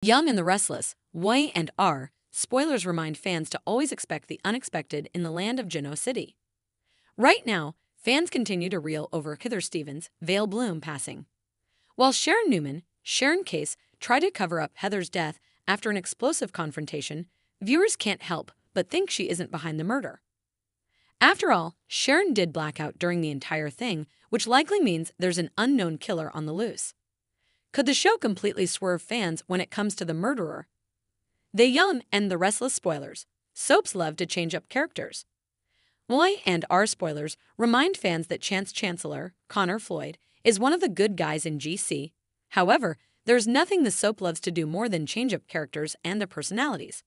Young and the Restless, Y and R, spoilers remind fans to always expect the unexpected in the land of Genoa City. Right now, fans continue to reel over Heather Stevens' Vale Bloom passing. While Sharon Newman, Sharon Case, tried to cover up Heather's death after an explosive confrontation, viewers can't help but think she isn't behind the murder. After all, Sharon did black out during the entire thing, which likely means there's an unknown killer on the loose. Could the show completely swerve fans when it comes to the murderer? The Young and the Restless spoilers. Soaps love to change up characters. Y and R spoilers remind fans that Chancellor, Connor Floyd, is one of the good guys in GC. However, there's nothing the soap loves to do more than change up characters and their personalities.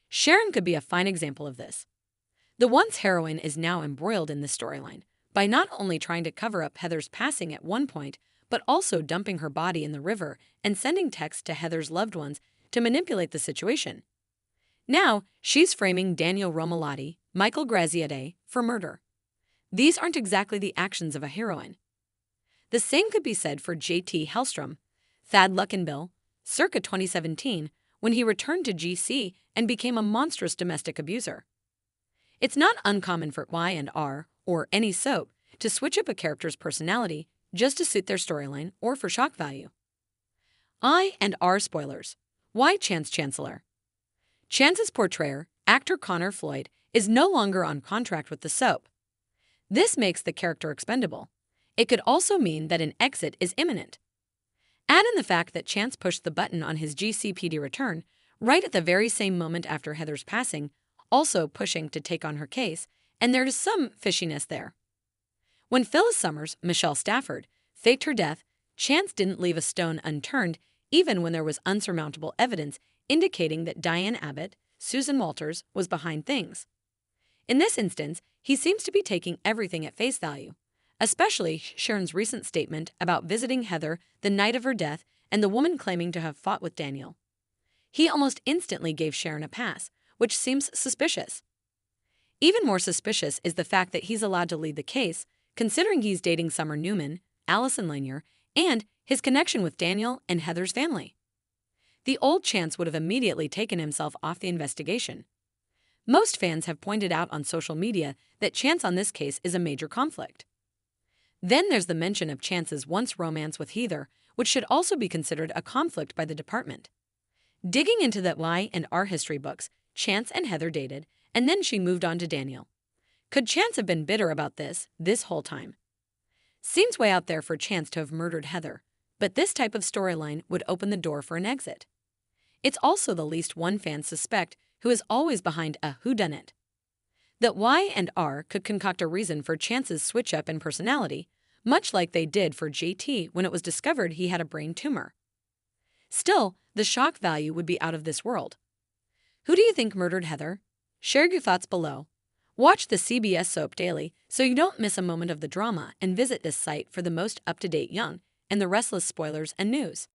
Sharon could be a fine example of this. The once heroine is now embroiled in this storyline by not only trying to cover up Heather's passing at one point, but also dumping her body in the river and sending texts to Heather's loved ones to manipulate the situation. Now, she's framing Daniel Romalotti, Michael Graziadei, for murder. These aren't exactly the actions of a heroine. The same could be said for J.T. Hellstrom, Thad Luckenbill, circa 2017, when he returned to GC and became a monstrous domestic abuser. It's not uncommon for Y and R, or any soap, to switch up a character's personality just to suit their storyline or for shock value. I and R spoilers. Why Chancellor? Chance's portrayer, actor Connor Floyd, is no longer on contract with the soap. This makes the character expendable. It could also mean that an exit is imminent. Add in the fact that Chance pushed the button on his GCPD return right at the very same moment after Heather's passing, also pushing to take on her case, and there is some fishiness there. When Phyllis Summers, Michelle Stafford, faked her death, Chance didn't leave a stone unturned even when there was unsurmountable evidence indicating that Diane Abbott, Susan Walters, was behind things. In this instance, he seems to be taking everything at face value, especially Sharon's recent statement about visiting Heather the night of her death and the woman claiming to have fought with Daniel. He almost instantly gave Sharon a pass, which seems suspicious. Even more suspicious is the fact that he's allowed to lead the case, considering he's dating Summer Newman, Allison Lanier, and his connection with Daniel and Heather's family. The old Chance would have immediately taken himself off the investigation. Most fans have pointed out on social media that Chance on this case is a major conflict. Then there's the mention of Chance's once romance with Heather, which should also be considered a conflict by the department. Digging into the Y and R history books, Chance and Heather dated, and then she moved on to Daniel. Could Chance have been bitter about this whole time? Seems way out there for Chance to have murdered Heather, but this type of storyline would open the door for an exit. It's also the least one fan suspect who is always behind a whodunit. That Y and R could concoct a reason for Chance's switch-up in personality, much like they did for JT when it was discovered he had a brain tumor. Still, the shock value would be out of this world. Who do you think murdered Heather? Share your thoughts below. Watch the CBS soap daily so you don't miss a moment of the drama, and visit this site for the most up-to-date Young and the Restless spoilers and news.